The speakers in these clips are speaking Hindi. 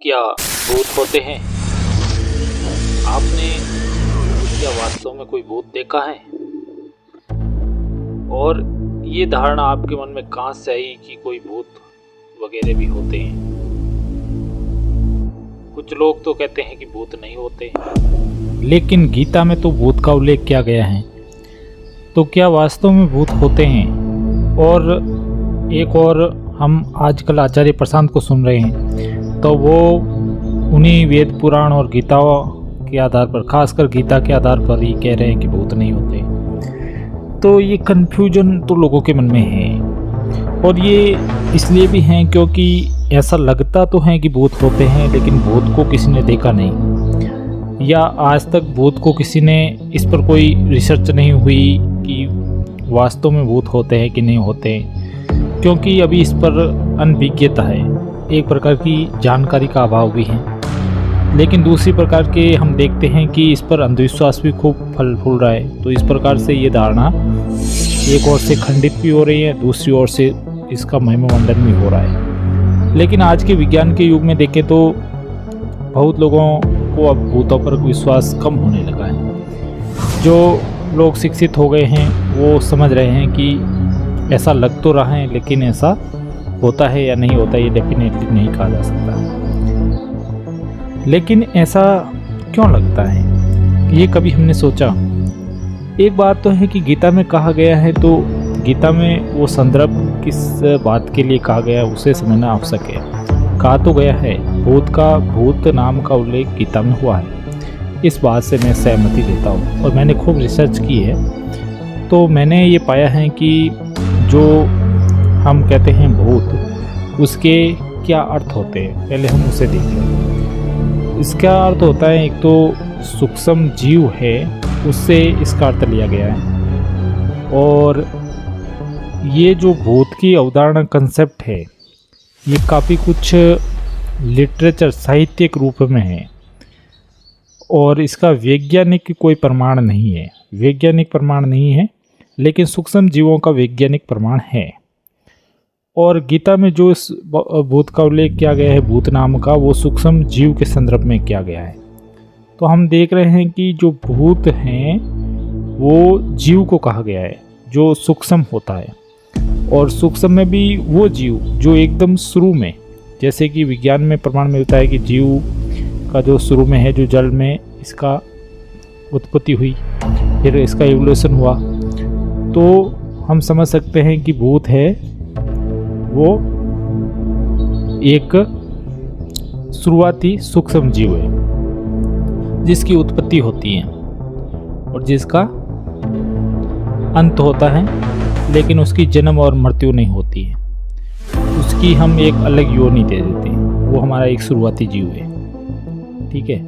क्या भूत होते हैं? आपने क्या वास्तव में कोई भूत देखा है? और ये धारणा आपके मन में कहाँ से आई कि कोई भूत वगैरह भी होते हैं? कुछ लोग तो कहते हैं कि भूत नहीं होते, लेकिन गीता में तो भूत का उल्लेख किया गया है। तो क्या वास्तव में भूत होते हैं? और एक और हम आजकल आचार्य प्रशांत को सुन रहे हैं, तो वो उन्हीं वेद पुराण और गीता के आधार पर, खासकर गीता के आधार पर ही कह रहे हैं कि भूत नहीं होते। तो ये कन्फ्यूजन तो लोगों के मन में है, और ये इसलिए भी हैं क्योंकि ऐसा लगता तो है कि भूत होते हैं, लेकिन भूत को किसी ने देखा नहीं, या आज तक भूत को किसी ने इस पर कोई रिसर्च नहीं हुई कि वास्तव में भूत होते हैं कि नहीं होते, क्योंकि अभी इस पर अनभिज्ञता है। एक प्रकार की जानकारी का अभाव भी है, लेकिन दूसरी प्रकार के हम देखते हैं कि इस पर अंधविश्वास भी खूब फल फूल रहा है। तो इस प्रकार से ये धारणा एक ओर से खंडित भी हो रही है, दूसरी ओर से इसका महिमामंडन भी हो रहा है। लेकिन आज के विज्ञान के युग में देखें तो बहुत लोगों को अब भूतों पर विश्वास कम होने लगा है। जो लोग शिक्षित हो गए हैं वो समझ रहे हैं कि ऐसा लग तो रहा है, लेकिन ऐसा होता है या नहीं होता ये डेफिनेटली नहीं कहा जा सकता। लेकिन ऐसा क्यों लगता है, ये कभी हमने सोचा? एक बात तो है कि गीता में कहा गया है, तो गीता में वो संदर्भ किस बात के लिए कहा गया है उसे समझना आवश्यक है। कहा तो गया है, भूत नाम का उल्लेख गीता में हुआ है। इस बात से मैं सहमति देता हूँ, और मैंने खूब रिसर्च की है, तो मैंने ये पाया है कि जो हम कहते हैं भूत, उसके क्या अर्थ होते हैं, पहले हम उसे देख लें। इसका अर्थ होता है, एक तो सूक्ष्म जीव है, उससे इसका अर्थ लिया गया है। और ये जो भूत की अवधारणा कंसेप्ट है, ये काफ़ी कुछ लिटरेचर साहित्यिक रूप में है, और इसका वैज्ञानिक कोई प्रमाण नहीं है। वैज्ञानिक प्रमाण नहीं है, लेकिन सूक्ष्म जीवों का वैज्ञानिक प्रमाण है। और गीता में जो इस भूत का उल्लेख किया गया है, भूत नाम का, वो सूक्ष्म जीव के संदर्भ में किया गया है। तो हम देख रहे हैं कि जो भूत हैं वो जीव को कहा गया है जो सूक्ष्म होता है, और सूक्ष्म में भी वो जीव जो एकदम शुरू में, जैसे कि विज्ञान में प्रमाण मिलता है कि जीव का जो शुरू में है, जो जल में इसका उत्पत्ति हुई, फिर इसका एवोल्यूशन हुआ, तो हम समझ सकते हैं कि भूत है वो एक शुरुआती सूक्ष्म जीव है, जिसकी उत्पत्ति होती है और जिसका अंत होता है, लेकिन उसकी जन्म और मृत्यु नहीं होती है। उसकी हम एक अलग योनि दे देते हैं, वो हमारा एक शुरुआती जीव है। ठीक है,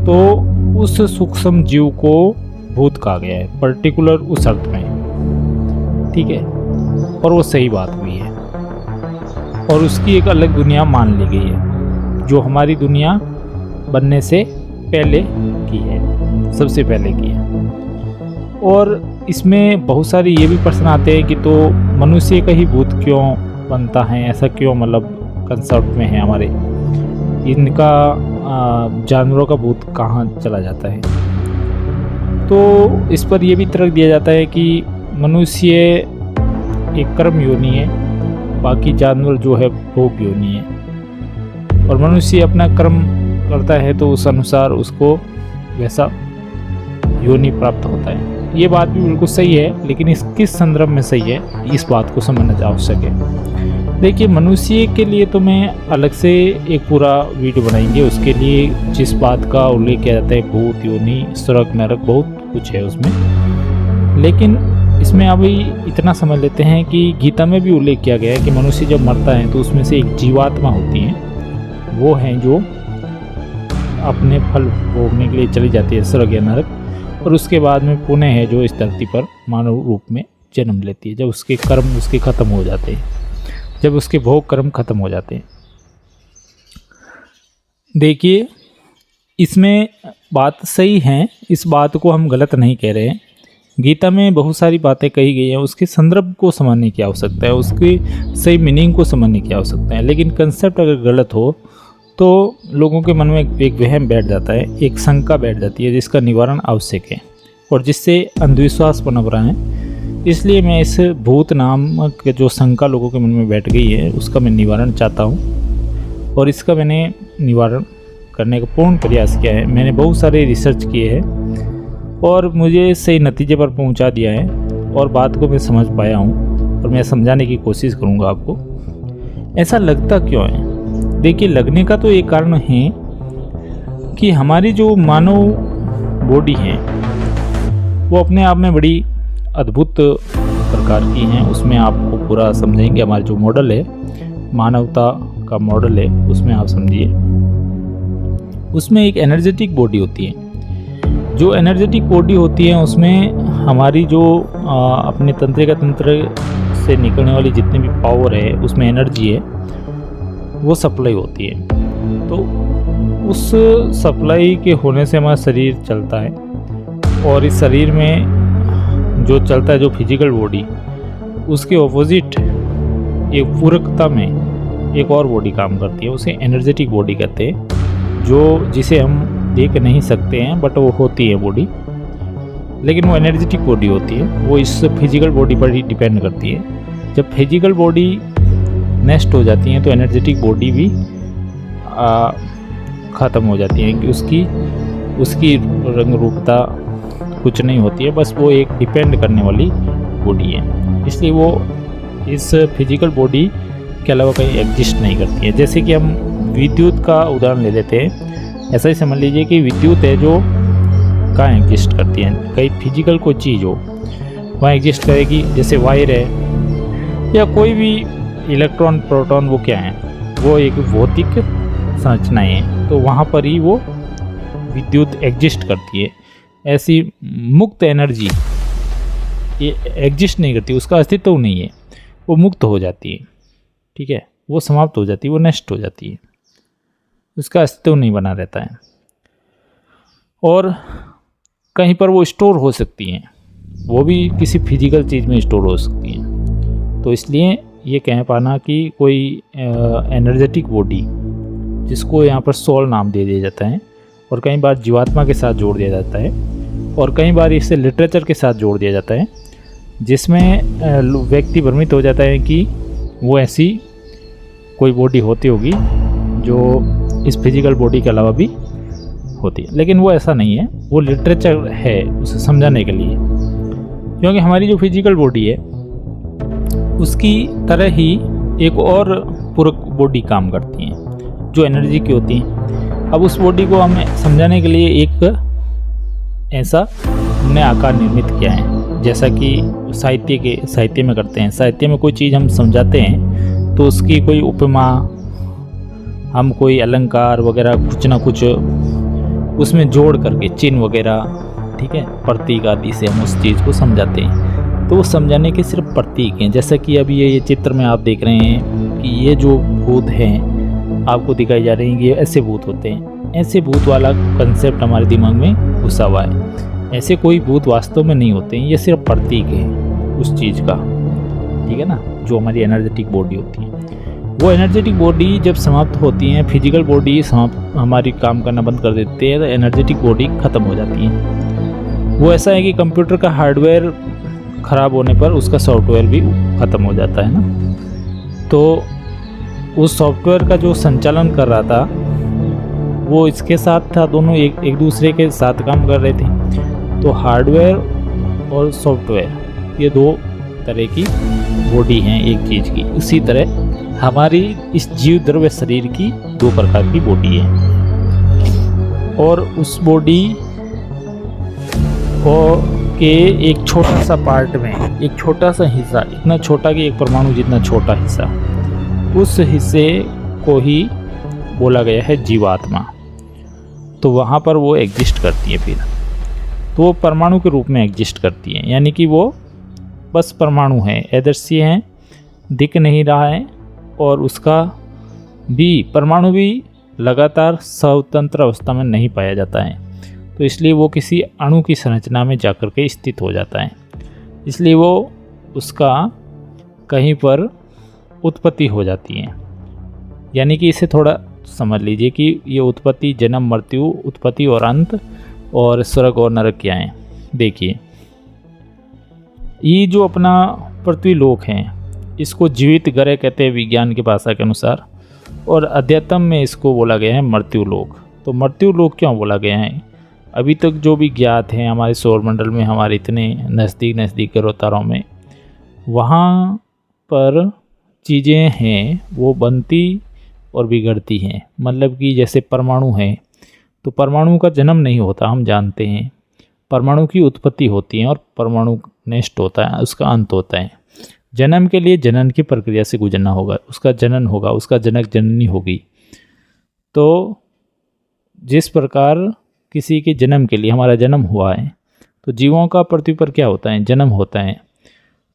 तो उस सूक्ष्म जीव को भूत कहा गया है, पर्टिकुलर उस अर्थ में। ठीक है, और वो सही बात भी है, और उसकी एक अलग दुनिया मान ली गई है, जो हमारी दुनिया बनने से पहले की है, सबसे पहले की है। और इसमें बहुत सारे ये भी प्रश्न आते हैं कि तो मनुष्य का ही भूत क्यों बनता है, ऐसा क्यों, मतलब कंसेप्ट में है हमारे, इनका जानवरों का भूत कहाँ चला जाता है? तो इस पर यह भी तर्क दिया जाता है कि मनुष्य एक कर्म योनि है, बाकी जानवर जो है भोग योनि है, और मनुष्य अपना कर्म करता है तो उस अनुसार उसको वैसा योनि प्राप्त होता है। ये बात भी बिल्कुल सही है, लेकिन इस किस संदर्भ में सही है, इस बात को समझना आवश्यक है। देखिए, मनुष्य के लिए तो मैं अलग से एक पूरा वीडियो बनाएंगे, उसके लिए जिस बात का उल्लेख किया जाता है, भूत योनि, स्वर्ग नरक, बहुत कुछ है उसमें। लेकिन इसमें अभी इतना समझ लेते हैं कि गीता में भी उल्लेख किया गया है कि मनुष्य जब मरता है तो उसमें से एक जीवात्मा होती है, वो हैं जो अपने फल भोगने के लिए चली जाती है स्वर्ग या नरक, और उसके बाद में पुण्य है जो इस धरती पर मानव रूप में जन्म लेती है, जब उसके कर्म उसके खत्म हो जाते हैं, जब उसके भोग कर्म खत्म हो जाते हैं। देखिए, इसमें बात सही है, इस बात को हम गलत नहीं कह रहे हैं। गीता में बहुत सारी बातें कही गई हैं, उसके संदर्भ को समझने की आवश्यकता है, उसकी सही मीनिंग को समझने की आवश्यकता है। लेकिन कंसेप्ट अगर गलत हो तो लोगों के मन में एक वहम बैठ जाता है, एक शंका बैठ जाती है जिसका निवारण आवश्यक है और जिससे अंधविश्वास पनप रहा है। इसलिए मैं इस भूत नामक जो शंका लोगों के मन में बैठ गई है उसका मैं निवारण चाहता हूँ और इसका मैंने निवारण करने का पूर्ण प्रयास किया है। मैंने बहुत सारे रिसर्च किए हैं और मुझे सही नतीजे पर पहुँचा दिया है और बात को मैं समझ पाया हूँ और मैं समझाने की कोशिश करूँगा आपको। ऐसा लगता क्यों है? देखिए, लगने का तो एक कारण है कि हमारी जो मानव बॉडी है वो अपने आप में बड़ी अद्भुत प्रकार की हैं। उसमें आपको पूरा समझेंगे, हमारा जो मॉडल है, मानवता का मॉडल है, उसमें आप समझिए उसमें एक एनर्जेटिक बॉडी होती है। जो एनर्जेटिक बॉडी होती है उसमें हमारी जो अपने तंत्रिका तंत्र से निकलने वाली जितनी भी पावर है, उसमें एनर्जी है, वो सप्लाई होती है। तो उस सप्लाई के होने से हमारा शरीर चलता है और इस शरीर में जो चलता है, जो फिजिकल बॉडी, उसके ऑपोजिट एक पूरकता में एक और बॉडी काम करती है, उसे एनर्जेटिक बॉडी कहते हैं, जो जिसे हम देख नहीं सकते हैं बट वो होती है बॉडी, लेकिन वो एनर्जेटिक बॉडी होती है। वो इस फिजिकल बॉडी पर ही डिपेंड करती है। जब फिजिकल बॉडी नष्ट हो जाती है तो एनर्जेटिक बॉडी भी ख़त्म हो जाती है कि उसकी रंग रूपता कुछ नहीं होती है, बस वो एक डिपेंड करने वाली बॉडी है। इसलिए वो इस फिजिकल बॉडी के अलावा कहीं एग्जिस्ट नहीं करती है। जैसे कि हम विद्युत का उदाहरण ले लेते हैं, ऐसा ही समझ लीजिए कि विद्युत है जो कहाँ एग्जिस्ट करती है, कहीं फिजिकल कोई चीज़ हो वहाँ एग्जिस्ट करेगी। जैसे वायर है या कोई भी इलेक्ट्रॉन प्रोटॉन, वो क्या है, वो एक भौतिक संरचनाएँ हैं, तो वहाँ पर ही वो विद्युत एग्जिस्ट करती है। ऐसी मुक्त एनर्जी ये एग्जिस्ट नहीं करती, उसका अस्तित्व नहीं है, वो मुक्त हो जाती है, ठीक है, वो समाप्त हो जाती है, वो नष्ट हो जाती है, उसका अस्तित्व नहीं बना रहता है। और कहीं पर वो स्टोर हो सकती हैं, वो भी किसी फिजिकल चीज़ में स्टोर हो सकती हैं। तो इसलिए ये कह पाना कि कोई एनर्जेटिक बॉडी, जिसको यहाँ पर सोल नाम दे दिया जाता है और कई बार जीवात्मा के साथ जोड़ दिया जाता है और कई बार इसे लिटरेचर के साथ जोड़ दिया जाता है, जिसमें व्यक्ति भ्रमित हो जाता है कि वो ऐसी कोई बॉडी होती होगी जो इस फिजिकल बॉडी के अलावा भी होती है, लेकिन वो ऐसा नहीं है। वो लिटरेचर है उसे समझाने के लिए, क्योंकि हमारी जो फिजिकल बॉडी है उसकी तरह ही एक और पूरक बॉडी काम करती है जो एनर्जी की होती है। अब उस बॉडी को हमें समझाने के लिए एक ऐसा हमने आकार निर्मित किया है, जैसा कि साहित्य में करते हैं। साहित्य में कोई चीज़ हम समझाते हैं तो उसकी कोई उपमा, हम कोई अलंकार वगैरह कुछ ना कुछ उसमें जोड़ करके, चिन्ह वगैरह, ठीक है, प्रतीक आदि से हम उस चीज़ को समझाते हैं। तो वो समझाने के सिर्फ प्रतीक हैं। जैसा कि अभी ये चित्र में आप देख रहे हैं कि ये जो भूत हैं आपको दिखाई जा रही हैं, ये ऐसे भूत होते हैं। ऐसे भूत वाला कंसेप्ट हमारे दिमाग में घुसा हुआ है। ऐसे कोई भूत वास्तव में नहीं होते हैं, ये सिर्फ प्रतीक है उस चीज़ का, ठीक है ना, जो हमारी एनर्जेटिक बॉडी होती है। वो एनर्जेटिक बॉडी जब समाप्त होती है, फिजिकल बॉडी हमारी काम करना बंद कर देती है, तो एनर्जेटिक बॉडी ख़त्म हो जाती है। वो ऐसा है कि कंप्यूटर का हार्डवेयर ख़राब होने पर उसका सॉफ्टवेयर भी ख़त्म हो जाता है ना। तो उस सॉफ्टवेयर का जो संचालन कर रहा था वो इसके साथ था, दोनों एक दूसरे के साथ काम कर रहे थे। तो हार्डवेयर और सॉफ्टवेयर ये दो तरह की बॉडी हैं एक चीज़ की। उसी तरह हमारी इस जीव द्रव्य शरीर की दो प्रकार की बॉडी है, और उस बॉडी के एक छोटा सा पार्ट में, एक छोटा सा हिस्सा, इतना छोटा कि एक परमाणु जितना छोटा हिस्सा, उस हिस्से को ही बोला गया है जीवात्मा। तो वहाँ पर वो एग्जिस्ट करती है। फिर तो वो परमाणु के रूप में एग्जिस्ट करती है, यानी कि वो बस परमाणु है, अदृश्य है, दिख नहीं रहा है, और उसका भी परमाणु भी लगातार स्वतंत्र अवस्था में नहीं पाया जाता है। तो इसलिए वो किसी अणु की संरचना में जाकर के स्थित हो जाता है, इसलिए वो उसका कहीं पर उत्पत्ति हो जाती है। यानी कि इसे थोड़ा समझ लीजिए कि ये उत्पत्ति, जन्म, मृत्यु, उत्पत्ति और अंत, और स्वर्ग और नरक क्या हैं। देखिए, ये जो अपना पृथ्वी लोक है, इसको जीवित ग्रह कहते हैं विज्ञान की भाषा के अनुसार, और अध्यात्म में इसको बोला गया है मृत्यु लोक। तो मृत्यु लोक क्यों बोला गया है? अभी तक जो भी ज्ञात हैं हमारे सौरमंडल में, हमारे इतने नज़दीक ग्रह तारों में, वहाँ पर चीज़ें हैं वो बनती और बिगड़ती हैं। मतलब कि जैसे परमाणु है, तो परमाणु का जन्म नहीं होता, हम जानते हैं। परमाणु की उत्पत्ति होती है और परमाणु नष्ट होता है, उसका अंत होता है। जन्म के लिए जनन की प्रक्रिया से गुजरना होगा, उसका जनन होगा, उसका जनक जननी होगी। तो जिस प्रकार किसी के जन्म के लिए हमारा जन्म हुआ है, तो जीवों का पृथ्वी पर क्या होता है? जन्म होता है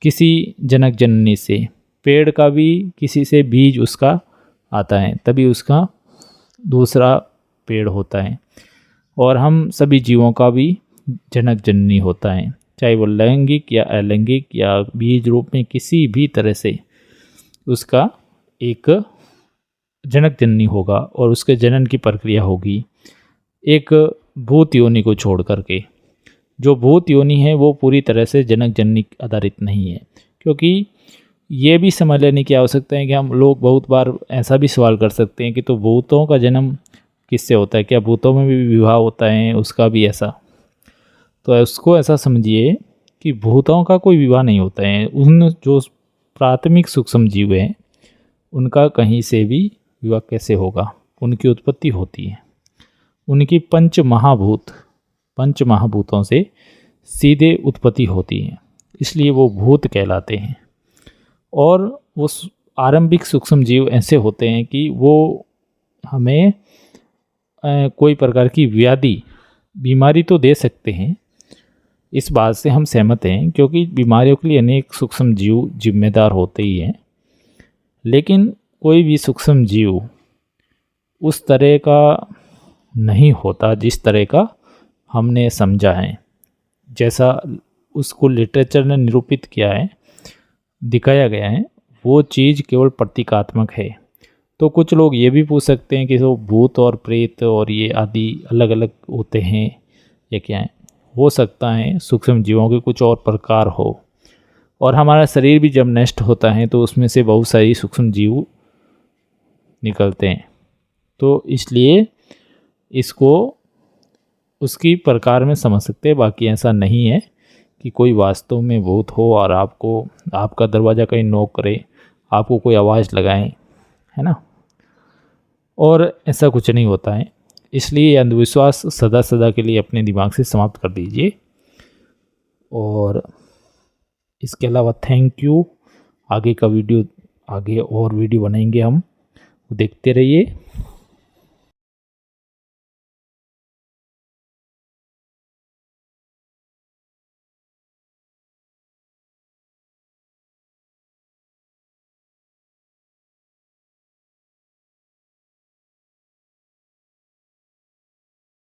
किसी जनक जननी से। पेड़ का भी किसी से बीज उसका आता है, तभी उसका दूसरा पेड़ होता है। और हम सभी जीवों का भी जनक जननी होता है, चाहे वो लैंगिक या अलैंगिक या बीज रूप में किसी भी तरह से उसका एक जनक जननी होगा और उसके जनन की प्रक्रिया होगी एक भूत योनि को छोड़ करके। जो भूत योनि है वो पूरी तरह से जनक जननी आधारित नहीं है, क्योंकि ये भी समझ लेने की आवश्यकता है कि हम लोग बहुत बार ऐसा भी सवाल कर सकते हैं कि तो भूतों का जन्म किससे होता है? क्या भूतों में भी विवाह होता है? उसका भी ऐसा? तो उसको ऐसा समझिए कि भूतों का कोई विवाह नहीं होता है। उन जो प्राथमिक सूक्ष्म जीव हैं उनका कहीं से भी विवाह कैसे होगा? उनकी उत्पत्ति होती है उनकी पंच महाभूतों से सीधे उत्पत्ति होती है, इसलिए वो भूत कहलाते हैं। और वो आरंभिक सूक्ष्म जीव ऐसे होते हैं कि वो हमें कोई प्रकार की बीमारी तो दे सकते हैं, इस बात से हम सहमत हैं, क्योंकि बीमारियों के लिए अनेक सूक्ष्म जीव जिम्मेदार होते ही हैं। लेकिन कोई भी सूक्ष्म जीव उस तरह का नहीं होता जिस तरह का हमने समझा है, जैसा उसको लिटरेचर ने निरूपित किया है, दिखाया गया है। वो चीज़ केवल प्रतीकात्मक है। तो कुछ लोग ये भी पूछ सकते हैं कि वो भूत और प्रेत और ये आदि अलग अलग होते हैं या क्या है? हो सकता है सूक्ष्म जीवों के कुछ और प्रकार हो, और हमारा शरीर भी जब नष्ट होता है तो उसमें से बहुत सारी सूक्ष्म जीव निकलते हैं। तो इसलिए इसको उसकी प्रकार में समझ सकते हैं। बाकी ऐसा नहीं है कि कोई वास्तव में भूत हो और आपका दरवाज़ा कहीं नॉक करे, आपको कोई आवाज़ लगाए, है ना? और ऐसा कुछ नहीं होता है। इसलिए अंधविश्वास सदा के लिए अपने दिमाग से समाप्त कर दीजिए। और इसके अलावा थैंक यू। आगे और वीडियो बनाएंगे हम, देखते रहिए।